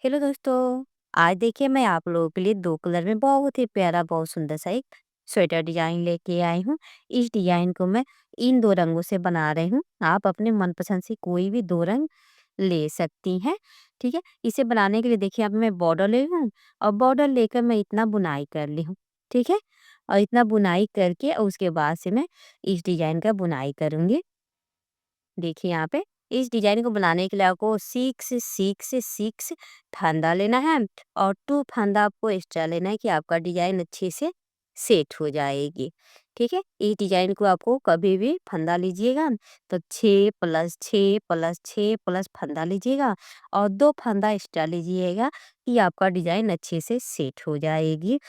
Hello दोस्तों। आज देखिए मैं आप लोगों के लिए दो कलर में बहुत ही प्यारा बहुत सुंदर सा एक स्वेटर डिजाइन लेके आई हूँ। इस डिजाइन को मैं इन दो रंगों से बना रही हूँ। आप अपने मनपसंद से कोई भी दो रंग ले सकती हैं। ठीक है, इसे बनाने के लिए देखिए अब मैं बॉर्डर ले हूँ और बॉर्डर लेकर मैं इतना बुनाई कर ली हूँ। ठीक है, और इतना बुनाई करके और उसके बाद से मैं इस डिजाइन का बुनाई करूंगी। देखिए यहाँ पे इस डिजाइन को बनाने के लिए आपको सिक्स फंदा लेना है और टू फंदा आपको एक्स्ट्रा लेना है कि आपका डिजाइन अच्छे से सेट हो जाएगी। ठीक है, इस डिजाइन को आपको कभी भी फंदा लीजिएगा तो 6+6+6+6 फंदा लीजिएगा और दो फंदा एक्स्ट्रा लीजिएगा कि आपका डिजाइन अच्छे से सेट हो जाएगी।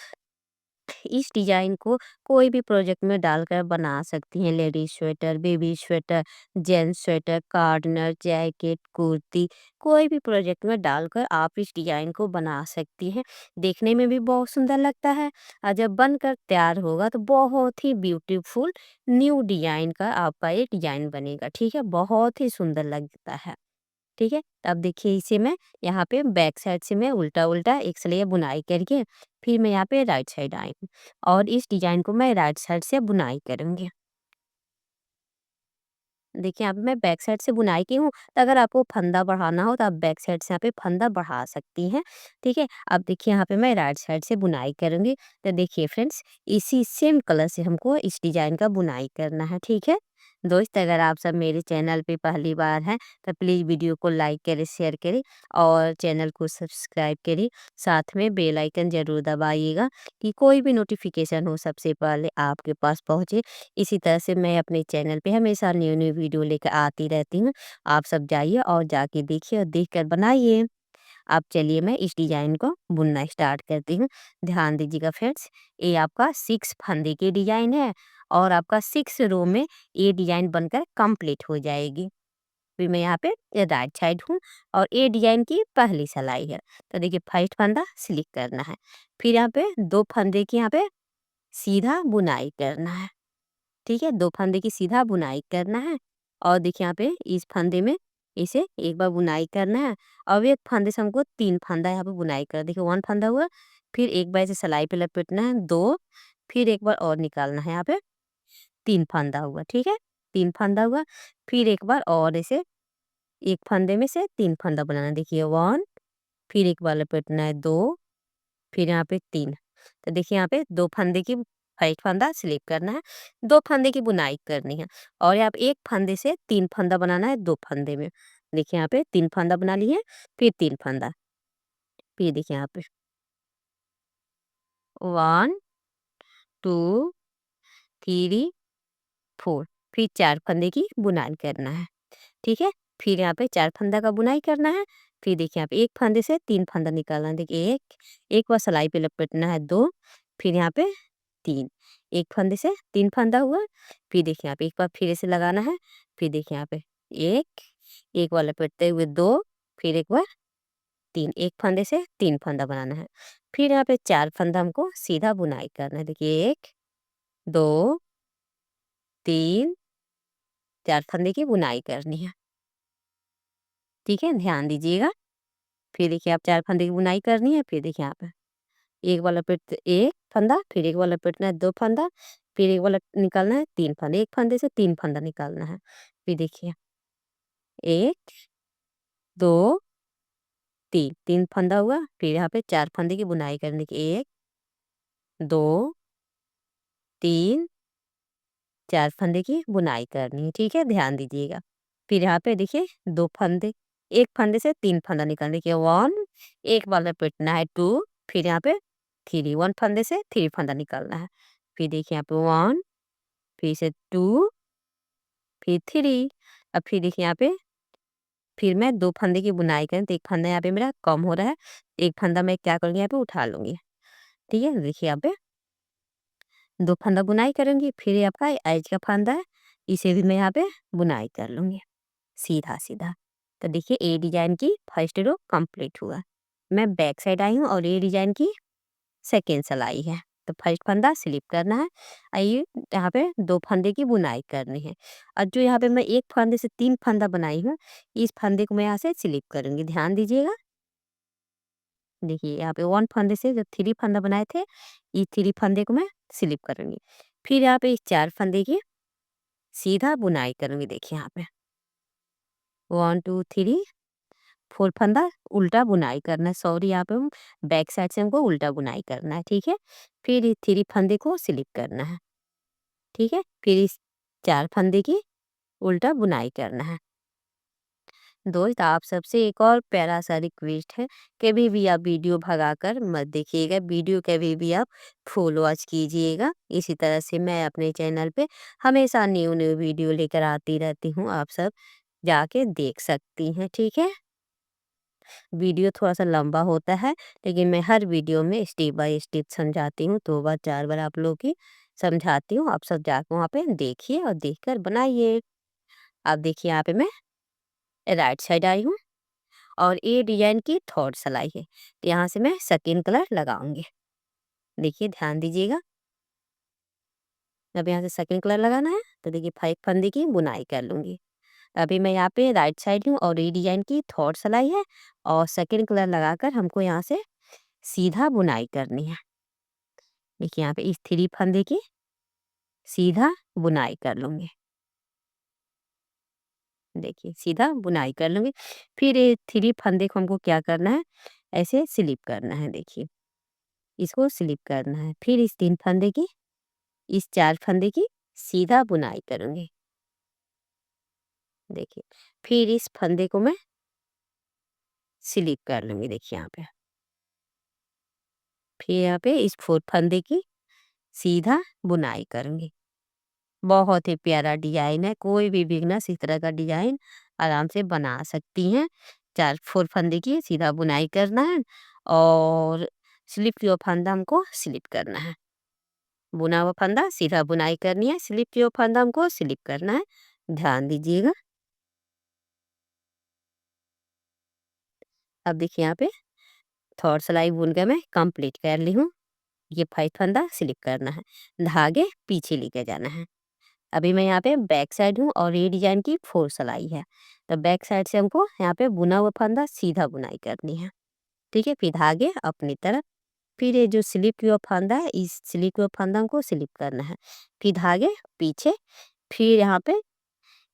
इस डिजाइन को कोई भी प्रोजेक्ट में डालकर बना सकती हैं। Ladies sweater, baby sweater, gents sweater, कार्डनर, जैकेट, कुर्ती, कोई भी प्रोजेक्ट में डालकर आप इस डिजाइन को बना सकती हैं। देखने में भी बहुत सुंदर लगता है और जब बनकर तैयार होगा तो बहुत ही ब्यूटीफुल न्यू डिजाइन का आपका ये डिजाइन बनेगा। ठीक है, बहुत ही सुंदर लगता है। ठीक है, तो अब देखिए इसे मैं यहाँ पे बैक साइड से मैं उल्टा उल्टा एक सिलाई बुनाई करके फिर मैं यहाँ पे राइट साइड आई हूँ और इस डिजाइन को मैं राइट साइड से बुनाई करूंगी। देखिए यहाँ पे मैं बैक साइड से बुनाई की हूँ, तो अगर आपको फंदा बढ़ाना हो तो आप बैक साइड से यहाँ पे फंदा बढ़ा सकती हैं। ठीक है, अब देखिए यहाँ पे मैं राइट साइड से बुनाई करूंगी। तो देखिए फ्रेंड्स, इसी सेम कलर से हमको इस डिजाइन का बुनाई करना है। ठीक है दोस्त, अगर आप सब मेरे चैनल पे पहली बार हैं तो प्लीज़ वीडियो को लाइक करें, शेयर करें और चैनल को सब्सक्राइब करें। साथ में बेल आइकन जरूर दबाइएगा कि कोई भी नोटिफिकेशन हो सबसे पहले आपके पास पहुँचे। इसी तरह से मैं अपने चैनल पे हमेशा न्यू न्यू वीडियो लेकर आती रहती हूँ। आप सब जाइए और जाके देखिए और देख कर बनाइए। अब चलिए मैं इस डिजाइन को बुनना स्टार्ट करती हूँ। ध्यान दीजिएगा फ्रेंड्स, ये आपका 6 फंदे की डिजाइन है और आपका 6 रो में ये डिजाइन बनकर कंप्लीट हो जाएगी। फिर मैं यहाँ पे ये राइट साइड हूँ और ये डिजाइन की पहली सिलाई है। तो देखिए फर्स्ट फंदा स्लिप करना है, फिर यहाँ पे दो फंदे की यहाँ पे सीधा बुनाई करना है। ठीक है, दो फंदे की सीधा बुनाई करना है और देखिए यहाँ पे इस फंदे में इसे एक बार बुनाई करना है। अब एक फंदे से हमको तीन फंदा यहाँ पे बुनाई कर, देखिए वन फंदा हुआ, फिर एक बार इसे सिलाई पे लपेटना है दो, फिर एक बार और निकालना है, यहाँ पे तीन फंदा हुआ। ठीक है, तीन फंदा हुआ, फिर एक बार और इसे एक फंदे में से तीन फंदा बनाना, देखिए वन, फिर एक बार लपेटना है दो, फिर यहाँ पे तीन। तो देखिए यहाँ पे दो फंदे की फर्स्ट फंदा स्लिप करना है, दो फंदे की बुनाई करनी है और यहाँ पे एक फंदे से तीन फंदा बनाना है दो फंदे में। देखिए यहाँ पे तीन फंदा बना लिए, फिर तीन फंदा, फिर देखिए यहाँ पे वन, टू, थ्री, फोर, फिर चार फंदे की बुनाई करना है। ठीक है, फिर यहाँ पे चार फंदा का बुनाई करना है, फिर देखिए यहाँ पे एक फंदे से तीन फंदा निकालना है, देखिए एक बार सिलाई पे लपेटना है दो, फिर यहाँ पे तीन, एक फंदे से तीन फंदा हुआ, फिर देखिए यहाँ पे एक बार फिर से लगाना है, फिर देखिए यहाँ पे एक, एक बार लपेटते हुए दो, फिर एक बार तीन, एक फंदे से तीन फंदा बनाना है, फिर यहाँ पे चार फंदा हमको सीधा बुनाई करना है, देखिए एक, दो, तीन, चार फंदे की बुनाई करनी है। ठीक है, ध्यान दीजिएगा। फिर देखिए आप चार फंदे की बुनाई करनी है, फिर देखिए यहाँ पे एक बार लपेट एक फंदा, फिर एक बार लपेटना है दो फंदा, फिर एक बार निकालना है तीन फंदे, एक फंदे से तीन फंदा निकालना है। फिर देखिए एक, दो, तीन, तीन फंदा हुआ, फिर यहाँ पे चार फंदे की बुनाई करने की, एक, दो, तीन, चार फंदे की बुनाई करनी है। ठीक है, ध्यान दीजिएगा। फिर यहाँ पे देखिए दो फंदे, एक फंदे से तीन फंदा निकालने के वन, एक बार लपेटना है टू, फिर यहाँ पे थ्री, वन फंदे से थ्री फंदा निकालना है। फिर देखिए यहाँ पे वन, फिर से टू, फिर थ्री। अब फिर देखिए यहाँ पे फिर मैं दो फंदे की बुनाई करें तो एक फंदा यहाँ पे मेरा कम हो रहा है, एक फंदा मैं क्या करूँगी यहाँ पे उठा लूंगी। ठीक है, देखिए यहाँ पे दो फंदा बुनाई करूंगी, फिर ये आपका एज का फंदा है, इसे भी मैं यहाँ पे बुनाई कर लूंगी सीधा सीधा। तो देखिए ए डिजाइन की फर्स्ट रो कंप्लीट हुआ। मैं बैक साइड आई हूँ और ये डिजाइन की सेकेंड सिलाई है। तो फर्स्ट फंदा स्लिप करना है, आइए यहाँ पे दो फंदे की बुनाई करनी है और जो यहाँ पे मैं एक फंदे से तीन फंदा बनाई हूँ, इस फंदे को मैं यहाँ से स्लिप करूंगी, ध्यान दीजिएगा। देखिए यहाँ पे 1 फंदे से जो 3 फंदा बनाए थे, ये 3 फंदे को मैं स्लिप करूँगी। फिर यहाँ पे इस 4 फंदे की सीधा बुनाई करूँगी। देखिए यहाँ पे 1 2 3 4 फंदा उल्टा बुनाई करना है। सॉरी, यहाँ पे हम बैक साइड से हमको उल्टा बुनाई करना है, ठीक है। फिर इस 3 फंदे को स्लिप करना है, ठीक है। फिर इस 4 फंदे की उल्टा बुनाई करना है। दोस्त, आप सबसे एक और प्यारा सा रिक्वेस्ट है, कभी भी आप वीडियो भगाकर मत देखिएगा, वीडियो कभी भी आप फुल वॉच कीजिएगा। इसी तरह से मैं अपने चैनल पे हमेशा न्यू न्यू वीडियो लेकर आती रहती हूँ, आप सब जाके देख सकती हैं, ठीक है। वीडियो थोड़ा सा लंबा होता है, लेकिन मैं हर वीडियो में स्टेप बाय स्टेप समझाती हूँ, 2 बार 4 बार आप लोग की समझाती हूँ। आप सब जाकर वहाँ पे देखिए और देखकर बनाइए। आप देखिए यहाँ पे मैं राइट साइड आई हूँ और ये डिजाइन की थर्ड सिलाई है, तो यहाँ से मैं सेकेंड कलर लगाऊंगी। देखिए ध्यान दीजिएगा, अब यहाँ से सेकेंड कलर लगाना है, तो देखिए 5 फंदे की बुनाई कर लूंगी। अभी मैं यहाँ पे राइट साइड हूँ और ये डिजाइन की थर्ड सिलाई है और सेकेंड कलर लगाकर हमको यहाँ से सीधा बुनाई करनी है। देखिए यहाँ पे इस 3 फंदे की सीधा बुनाई कर लूंगी। देखिए सीधा बुनाई कर लूंगी। फिर ये 3 फंदे को हमको क्या करना है, ऐसे स्लिप करना है। देखिए इसको स्लिप करना है। फिर इस 3 फंदे की, इस 4 फंदे की सीधा बुनाई करूंगी। देखिए फिर इस फंदे को मैं स्लिप कर लूंगी। देखिए यहाँ पे, फिर यहाँ पे इस 4 फंदे की सीधा बुनाई करूंगी। बहुत ही प्यारा डिजाइन है, कोई भी बिगनर्स इस तरह का डिजाइन आराम से बना सकती हैं। 4 फंदे की सीधा बुनाई करना है और स्लिप की ओर फंदा हमको स्लिप करना है। बुना हुआ फंदा सीधा बुनाई करनी है, स्लिप की ओर फंदा हमको स्लिप करना है। ध्यान दीजिएगा। अब देखिए यहाँ पे थर्ड सिलाई बुनकर मैं कंप्लीट कर ली हूँ। ये 5 फंदा स्लिप करना है, धागे पीछे लेके जाना है। अभी मैं यहाँ पे बैक साइड हूँ और ये डिजाइन की 4 सिलाई है, तो बैक साइड से हमको यहाँ पे बुना हुआ फंदा सीधा बुनाई करनी है, ठीक है। फिर धागे अपनी तरफ, फिर ये जो स्लिप की ओर फंदा है, इस स्लिप की ओर फंदा हमको स्लिप करना है। फिर धागे पीछे, फिर यहाँ पे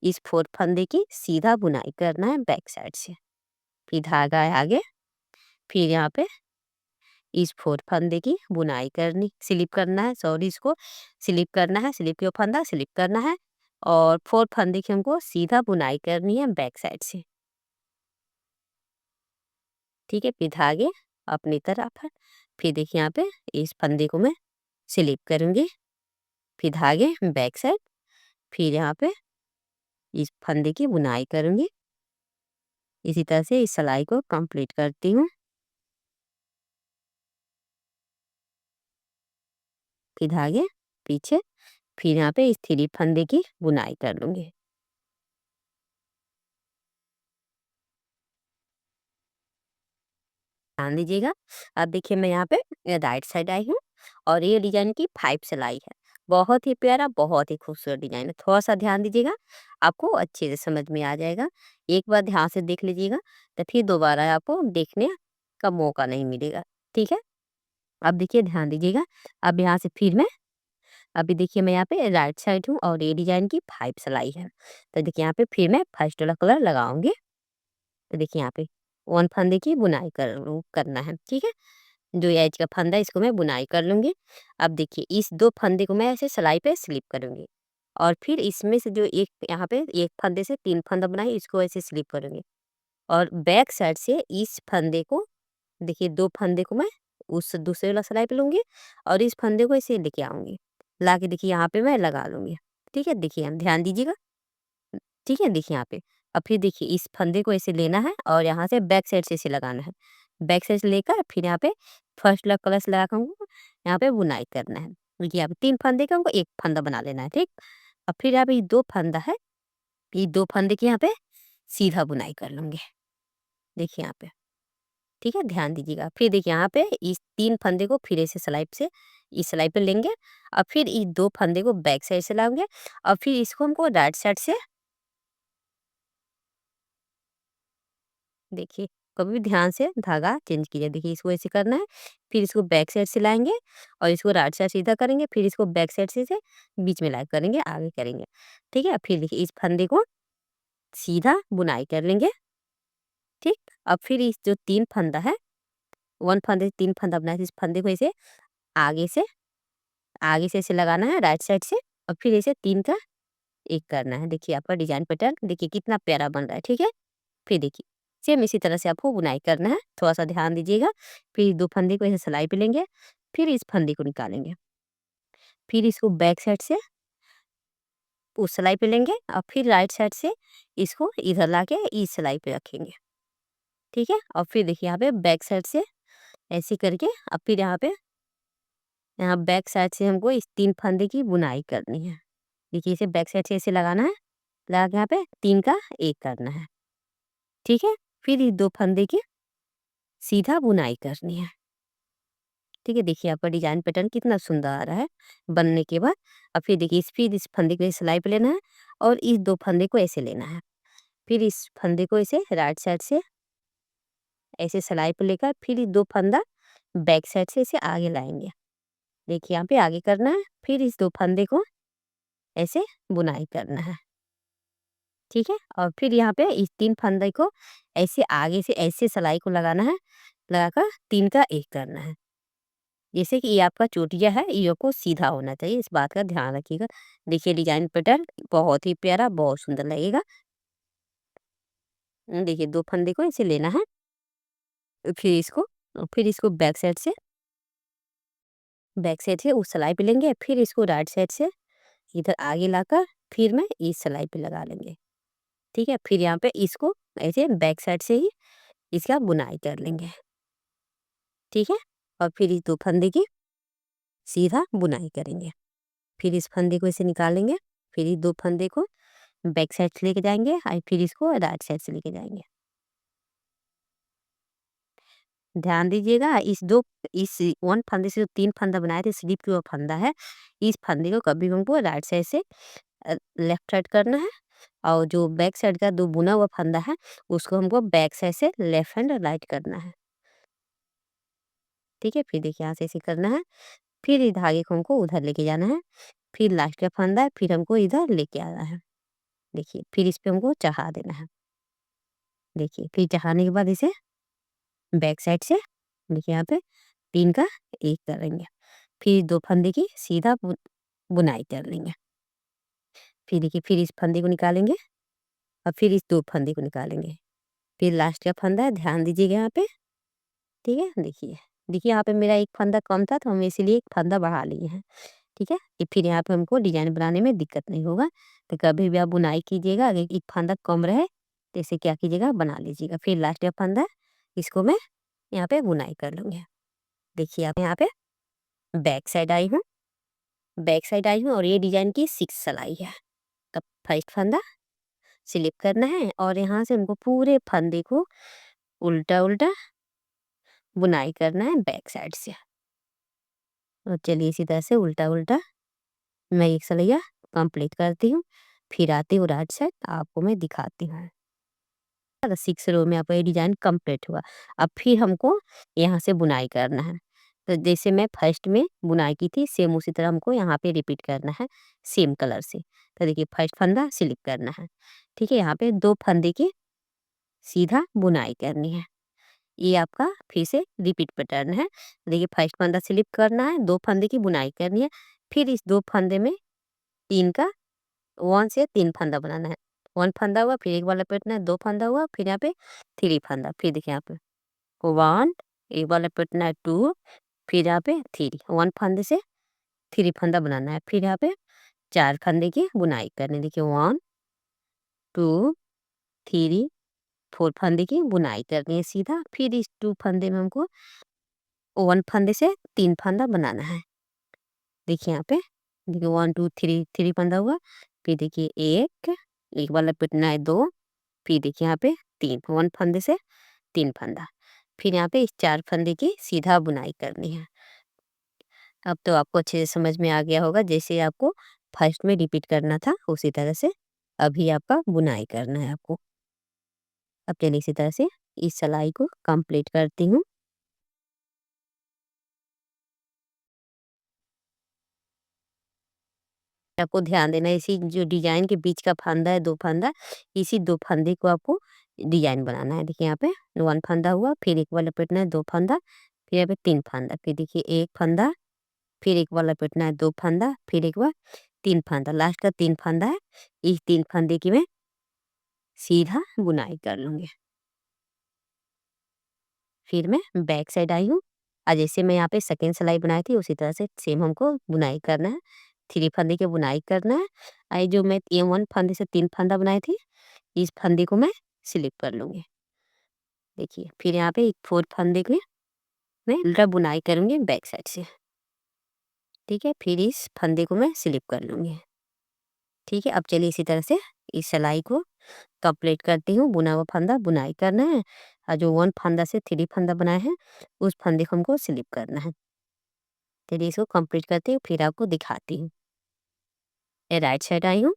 इस 4 फंदे की सीधा बुनाई करना है बैक साइड से। फिर धागा है आगे, फिर यहाँ पे इस 4 फंदे की बुनाई करनी, स्लिप करना है, सॉरी इसको स्लिप करना है, स्लिप की ओर फंदा स्लिप करना है और 4 फंदे की हमको सीधा बुनाई करनी है बैक साइड से, ठीक है। फिर धागे अपनी तरफ है। फिर देखिए यहाँ पे इस फंदे को मैं स्लिप करूंगी, फिर धागे बैक साइड, फिर यहाँ पे इस फंदे की बुनाई करूंगी। इसी तरह से इस सिलाई को कंप्लीट करती हूँ। फिर धागे पीछे, फिर यहाँ पे इस 3 फंदे की बुनाई कर लूंगी। ध्यान दीजिएगा। अब देखिए मैं यहाँ पे राइट साइड आई हूँ और ये डिजाइन की 5 सिलाई है। बहुत ही प्यारा, बहुत ही खूबसूरत डिजाइन है। थोड़ा सा ध्यान दीजिएगा, आपको अच्छे से समझ में आ जाएगा। एक बार ध्यान से देख लीजिएगा, तो फिर दोबारा आपको देखने का मौका नहीं मिलेगा, ठीक है। अब देखिए ध्यान दीजिएगा। अब यहाँ से फिर मैं, अभी देखिए मैं यहाँ पे राइट साइड हूँ और ये डिजाइन की 5 सिलाई है, तो देखिए यहाँ पे फिर मैं फर्स्ट वाला कलर लगाऊंगी। तो देखिए यहाँ पे 1 फंदे की बुनाई करना है, ठीक है। जो ये एज का फंदा है, इसको मैं बुनाई कर लूंगी। अब देखिए इस 2 फंदे को मैं ऐसे सिलाई पे स्लिप करूंगी और फिर इसमें से जो एक यहाँ पे एक फंदे से 3 फंदा बनाई, इसको ऐसे स्लिप करूंगी और बैक साइड से इस फंदे को, देखिए 2 फंदे को मैं उस दूसरे वाला सिलाई पे लूंगी और इस फंदे को ऐसे लेके आऊंगी, ला के देखिए यहाँ पे मैं लगा लूंगी, ठीक है। देखिए हम ध्यान दीजिएगा, ठीक है। देखिए यहाँ पे अब फिर देखिए इस फंदे को ऐसे लेना है और यहाँ से बैक साइड से इसे लगाना है। बैक साइड से लेकर फिर यहाँ पे फर्स्ट वाला कलश लगा कर हमको यहाँ पे बुनाई करना है। देखिए यहाँ पे 3 फंदे का हमको एक फंदा बना लेना है, ठीक। अब फिर यहाँ पे ये 2 फंदा है, ये 2 फंदे की यहाँ पे सीधा बुनाई कर लूंगी। देखिए यहाँ पे, ठीक है। ध्यान दीजिएगा। फिर देखिए यहाँ पे इस 3 फंदे को फिर ऐसे स्लाइड से इस स्लाइड पे लेंगे और फिर इस 2 फंदे को बैक साइड से लाएंगे और फिर इसको हमको राइट साइड से, देखिए कभी भी ध्यान से धागा चेंज कीजिए। देखिए इसको ऐसे करना है, फिर इसको बैक साइड से लाएंगे और इसको राइट साइड सीधा करेंगे, फिर इसको बैक साइड से बीच में ला करेंगे, आगे करेंगे। ठीक है, फिर देखिए इस फंदे को सीधा बुनाई कर लेंगे। ठीक, अब फिर इस जो 3 फंदा है, 1 फंदे 3 फंदा बनाए थे, इस फंदे को ऐसे आगे से ऐसे लगाना है राइट साइड से, और फिर ऐसे 3 का एक करना है। देखिए आपका डिजाइन पैटर्न देखिए कितना प्यारा बन रहा है। ठीक है, फिर देखिए सेम इसी तरह से आपको बुनाई करना है, थोड़ा सा ध्यान दीजिएगा। फिर 2 फंदे को ऐसे सिलाई पे लेंगे, फिर इस फंदे को निकालेंगे, फिर इसको बैक साइड से उस सिलाई पे लेंगे और फिर राइट साइड से इसको इधर लाके इस सिलाई पे रखेंगे। ठीक है, और फिर देखिए यहाँ पे बैक साइड से ऐसे करके, अब फिर यहाँ बैक साइड से हमको इस 3 फंदे की बुनाई करनी है। देखिए इसे बैक साइड से ऐसे लगाना है, लगा के यहाँ पे 3 का एक करना है। ठीक है, फिर इस 2 फंदे की सीधा बुनाई करनी है। ठीक है, देखिए आपका डिजाइन पैटर्न कितना सुंदर आ रहा है बनने के बाद। अब फिर देखिए फिर इस फंदे को सिलाई पे लेना है और इस 2 फंदे को ऐसे लेना है, फिर इस फंदे को ऐसे राइट साइड से ऐसे सिलाई पे लेकर फिर इस 2 फंदा बैक साइड से इसे आगे लाएंगे। देखिए यहाँ पे आगे करना है, फिर इस 2 फंदे को ऐसे बुनाई करना है। ठीक है, और फिर यहाँ पे इस 3 फंदे को ऐसे आगे से ऐसे सिलाई को लगाना है, लगाकर 3 का एक करना है। जैसे कि ये आपका चोटिया है, ये आपको सीधा होना चाहिए, इस बात का ध्यान रखिएगा। देखिए डिजाइन पैटर्न बहुत ही प्यारा, बहुत सुंदर लगेगा। देखिए 2 फंदे को ऐसे लेना है, फिर इसको बैक साइड से उस सिलाई पे लेंगे, फिर इसको राइट साइड से इधर आगे लाकर फिर मैं इस सिलाई पे लगा लेंगे। ठीक है, फिर यहाँ पे इसको ऐसे बैक साइड से ही इसका बुनाई कर लेंगे। ठीक है, और फिर इस 2 फंदे की सीधा बुनाई करेंगे, फिर इस फंदे को ऐसे निकालेंगे, फिर इस 2 फंदे को बैक साइड से लेके जाएंगे और फिर इसको राइट साइड से लेके जाएंगे। ध्यान दीजिएगा, इस 1 फंदे से जो 3 फंदा बनाए थे, स्लीप की वो फंदा है, इस फंदे को कभी भी हमको राइट साइड से लेफ्ट साइड करना है, और जो बैक साइड का 2 बुना हुआ फंदा है उसको हमको बैक साइड से लेफ्ट हैंड राइट करना है। ठीक है, फिर देखिए यहाँ से ऐसे करना है, फिर इस धागे को हमको उधर लेके जाना है, फिर लास्ट का फंदा है, फिर हमको इधर लेके आना है। देखिए फिर इस पे हमको चढ़ा देना है। देखिए फिर चढ़ाने के बाद इसे बैक साइड से देखिए यहाँ पे 3 का एक करेंगे, फिर 2 फंदे की सीधा बुनाई कर लेंगे। फिर देखिए फिर इस फंदे को निकालेंगे और फिर इस 2 फंदे को निकालेंगे, फिर लास्ट का फंदा है, ध्यान दीजिएगा यहाँ पे। ठीक है, देखिए यहाँ पे मेरा एक फंदा कम था तो हम इसीलिए एक फंदा बढ़ा लिए हैं। ठीक है, कि फिर यहाँ पे हमको डिजाइन बनाने में दिक्कत नहीं होगा। तो कभी भी आप बुनाई कीजिएगा, अगर एक फंदा कम रहे तो इसे क्या कीजिएगा, बना लीजिएगा। फिर लास्ट का फंदा इसको मैं यहाँ पे बुनाई कर लूँगी। देखिए आप यहाँ पे बैक साइड आई हूँ और ये डिजाइन की 6 सिलाई है। तब फर्स्ट फंदा स्लिप करना है और यहाँ से हमको पूरे फंदे को उल्टा उल्टा बुनाई करना है बैक साइड से। और चलिए इसी तरह से उल्टा उल्टा मैं एक सलैया कंप्लीट करती हूँ, फिर आती हूँ राइट साइड, आपको मैं दिखाती हूँ। 6 रो में आपका ये डिजाइन कंप्लीट हुआ। अब फिर हमको यहाँ से बुनाई करना है, तो जैसे मैं फर्स्ट में बुनाई की थी सेम उसी तरह हमको यहाँ पे रिपीट करना है सेम कलर से। तो देखिए फर्स्ट फंदा स्लिप करना है। ठीक है, यहाँ पे 2 फंदे की सीधा बुनाई करनी है। ये आपका फिर से रिपीट पैटर्न है। देखिए फर्स्ट फंदा स्लिप करना है, 2 फंदे की बुनाई करनी है, फिर इस 2 फंदे में 3 का 1 से 3 फंदा बनाना है। 1 फंदा हुआ, फिर एक बार लपेटना है, 2 फंदा हुआ, फिर यहाँ पे 3 फंदा, फिर देखिए यहाँ पे 1 एक बार लपेटना है, 2 फिर यहाँ पे 3 1 फंदे से 3 फंदा बनाना है, फिर यहाँ पे 4 फंदे की बुनाई करनी है। देखिए 1 2 3 4 फंदे की बुनाई करनी है सीधा, फिर इस 2 फंदे में हमको 1 फंदे से 3 फंदा बनाना है। देखिए यहाँ पे देखिए 1 2 3 फंदा हुआ, फिर देखिए एक बार लपेटना है, 2 फिर देखिए यहाँ पे 3 1 फंदे से 3 फंदा, फिर यहाँ पे इस 4 फंदे की सीधा बुनाई करनी है। अब तो आपको अच्छे से समझ में आ गया होगा, जैसे आपको फर्स्ट में रिपीट करना था उसी तरह से अभी आपका बुनाई करना है आपको। अब चलिए इसी तरह से इस सिलाई को कंप्लीट करती हूँ। आपको ध्यान देना है, इसी जो डिजाइन के बीच का फंदा है, 2 फंदा, इसी 2 फंदे को आपको डिजाइन बनाना है। देखिए यहाँ पे 1 फंदा हुआ, फिर एक बार लपेटना है 2 फंदा, फिर यहाँ पे 3 फंदा, फिर देखिए 1 फंदा, फिर एक बार लपेटना है 2 फंदा, फिर एक बार 3 फंदा, लास्ट का 3 फंदा है। इस 3 फंदे की मैं सीधा बुनाई कर लूँगी। फिर मैं बैक साइड आई हूँ, और जैसे मैं यहाँ पे सेकंड सिलाई बनाई थी उसी तरह से सेम हमको बुनाई करना है। 3 फंदे की बुनाई करना है, और ये जो मैं ये 1 फंदे से 3 फंदा बनाई थी, इस फंदे को मैं स्लिप कर लूँगी। देखिए, फिर यहाँ पे एक 4 फंदे की मैं उल्टा बुनाई करूँगी बैक साइड से। ठीक है, फिर इस फंदे को मैं स्लिप कर लूँगी। ठीक है, अब चलिए इसी तरह से इस सिलाई को कंप्लीट करती हूँ। बुना हुआ फंदा बुनाई करना है, और जो 1 फंदा से 3 फंदा बनाए हैं, उस फंदे को हमको स्लिप करना है। चलिए इसको कंप्लीट करती हूँ, फिर आपको दिखाती हूँ। ये राइट साइड आई हूँ,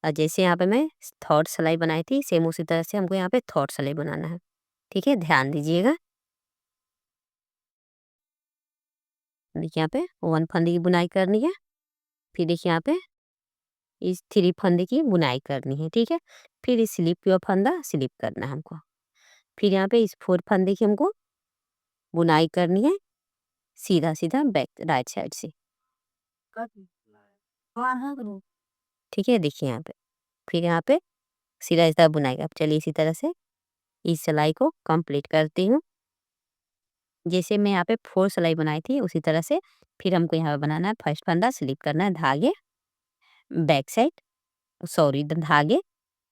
और जैसे यहाँ पे मैं थर्ड सिलाई बनाई थी, सेम उसी तरह से हमको यहाँ पे थर्ड सिलाई बनाना है। ठीक है, ध्यान दीजिएगा। देखिए यहाँ पे 1 फंदे की बुनाई करनी है, फिर देखिए यहाँ पे इस 3 फंदे की बुनाई करनी है। ठीक है, फिर इस स्लिप का फंदा स्लिप करना है हमको। फिर यहाँ पे इस 4 फंदे की हमको बुनाई करनी है सीधा सीधा बैक राइट साइड से। ठीक है, देखिए यहाँ पे, फिर यहाँ पे सीधा सीधा बुनाई। अब चलिए इसी तरह से इस सिलाई को कंप्लीट करती हूँ। जैसे मैं यहाँ पे 4 सिलाई बनाई थी उसी तरह से फिर हमको यहाँ पे बनाना है। फर्स्ट फंदा स्लिप करना है, धागे बैक साइड, सॉरी धागे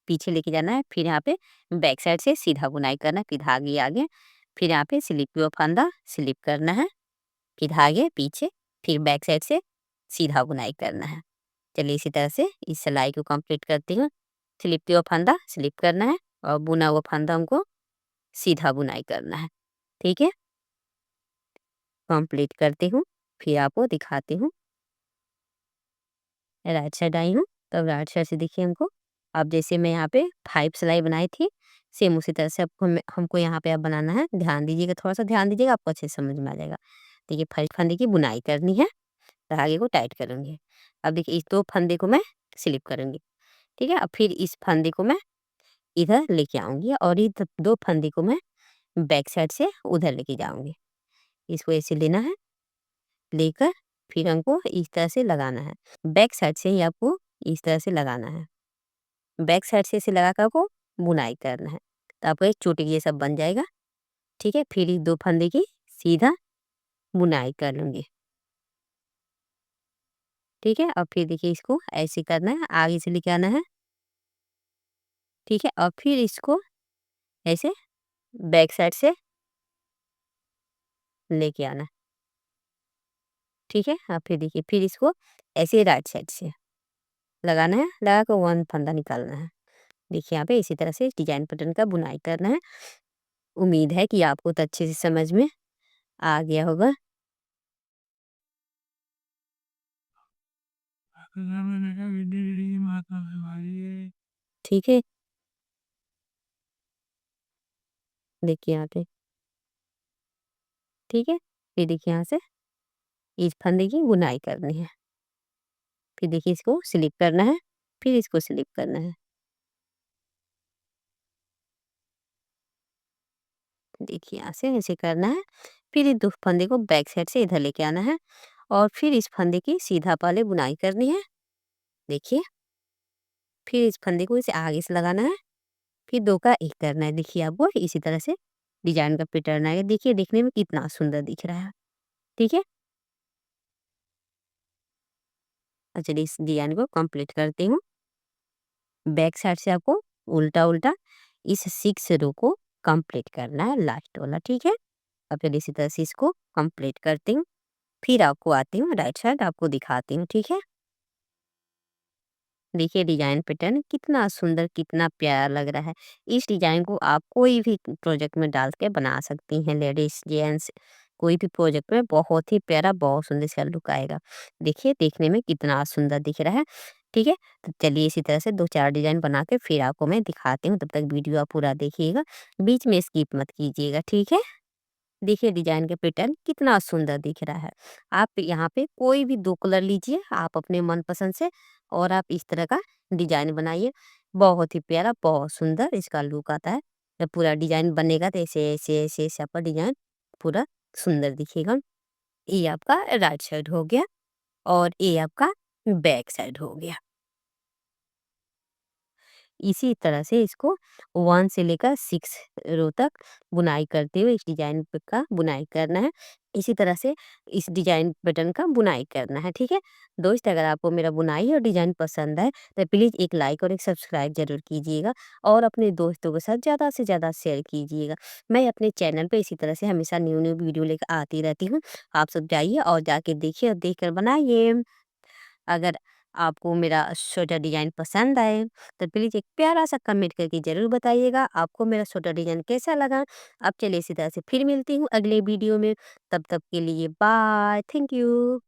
पीछे लेके जाना है, फिर यहाँ पे बैक साइड से सीधा बुनाई करना है, फिर धागे आगे, फिर यहाँ पे स्लिप हुआ फंदा स्लिप करना है, फिर धागे पीछे, फिर बैक साइड से सीधा बुनाई करना है। चलिए इसी तरह से इस सिलाई को कंप्लीट करती हूँ। स्लिप हुआ फंदा स्लिप करना है, और बुना हुआ फंदा हमको सीधा बुनाई करना है। ठीक है, कंप्लीट करती हूँ, फिर आपको दिखाती हूँ। राइट साइड आई हूँ, तब राइट साइड से देखिए हमको, अब जैसे मैं यहाँ पे 5 सिलाई बनाई थी, सेम उसी तरह से आपको हमको यहाँ पे अब बनाना है। ध्यान दीजिएगा, थोड़ा सा ध्यान दीजिएगा, आपको अच्छे से समझ में आ जाएगा। देखिए फर्स्ट फंदे की बुनाई करनी है, धागे को टाइट करूँगी। अब देखिए इस 2 फंदे को मैं स्लिप करूँगी। ठीक है, अब फिर इस फंदे को मैं इधर लेके आऊँगी, और ये 2 फंदे को मैं बैक साइड से उधर लेके जाऊँगी। इसको ऐसे लेना है, लेकर फिर हमको इस तरह से लगाना है। बैक साइड से ही आपको इस तरह से लगाना है। बैक साइड से इसे लगा कर आपको बुनाई करना है, तो आपको एक चोटी जैसा बन जाएगा। ठीक है, फिर इस 2 फंदे की सीधा बुनाई कर लूँगी। ठीक है, अब फिर देखिए इसको ऐसे करना है, आगे से लेके आना है। ठीक है, और फिर इसको ऐसे बैक साइड से लेके आना है। ठीक है, अब फिर देखिए फिर इसको ऐसे राइट साइड से लगाना है, लगा कर 1 फंदा निकालना है। देखिए यहाँ पे इसी तरह से डिजाइन पैटर्न का बुनाई करना है। उम्मीद है कि आपको तो अच्छे से समझ में आ गया होगा। ठीक है, देखिए यहाँ पे, ठीक है, फिर देखिए यहाँ से इस फंदे की बुनाई करनी है, फिर देखिए इसको स्लिप करना है, फिर इसको स्लिप करना है। देखिए यहाँ से ऐसे करना है, फिर इस 2 फंदे को बैक साइड से इधर लेके आना है, और फिर इस फंदे की सीधा पहले बुनाई करनी है। देखिए, फिर इस फंदे को इसे आगे से लगाना है, फिर 2 का 1 करना है। देखिए आपको इसी तरह से डिजाइन का पैटर्न आएगा। देखिए देखने में कितना सुंदर दिख रहा है। ठीक है, चलिए इस डिजाइन को कंप्लीट करती हूँ। बैक साइड से आपको उल्टा उल्टा इस 6 रो को कंप्लीट करना है, लास्ट वाला। ठीक है, अब चलिए इसी तरह से इसको कंप्लीट करती हूँ, फिर आपको आती हूँ राइट साइड, आपको दिखाती हूँ। ठीक है, देखिए डिजाइन पैटर्न कितना सुंदर, कितना प्यारा लग रहा है। इस डिजाइन को आप कोई भी प्रोजेक्ट में डाल के बना सकती हैं, लेडीज जेंट्स कोई भी प्रोजेक्ट में बहुत ही प्यारा, बहुत सुंदर इसका लुक आएगा। देखिए देखने में कितना सुंदर दिख रहा है। ठीक है? तो चलिए इसी तरह से 2-4 डिज़ाइन बना के फिर आपको मैं दिखाती हूँ, तब तक वीडियो आप पूरा देखिएगा, बीच में स्किप मत कीजिएगा, ठीक है? देखिए डिजाइन का पैटर्न कितना सुंदर दिख रहा है। आप यहाँ पे कोई भी 2 कलर लीजिए आप अपने मनपसंद से और आप इस तरह का डिजाइन बनाइए। बहुत ही प्यारा, बहुत सुंदर इसका लुक आता है। जब पूरा डिजाइन बनेगा तो ऐसे आपका डिजाइन पूरा सुंदर दिखेगा। ये आपका राइट साइड हो गया और ये आपका बैक साइड हो गया। इसी तरह से इसको 1 से लेकर 6 रो तक बुनाई करते हुए इस डिजाइन पे का बुनाई करना है। इसी तरह से इस डिजाइन पैटर्न का बुनाई करना है, ठीक है? दोस्त अगर आपको मेरा बुनाई और डिजाइन पसंद आए तो प्लीज़ एक लाइक और एक सब्सक्राइब ज़रूर कीजिएगा और अपने दोस्तों के साथ ज़्यादा से ज़्यादा शेयर कीजिएगा। मैं अपने चैनल पे इसी तरह से हमेशा न्यू-न्यू वीडियो लेकर आती रहती हूँ। आप सब जाइए और जाके देखिए और देख कर बनाइए। अगर आपको मेरा स्वेटर डिज़ाइन पसंद आए तो प्लीज़ एक प्यारा-सा कमेंट करके ज़रूर बताइएगा, आपको मेरा स्वेटर डिज़ाइन कैसा लगा? अब चलिए इसी तरह से फिर मिलती हूँ अगले वीडियो में, तब तक के लिए बाय, थैंक यू।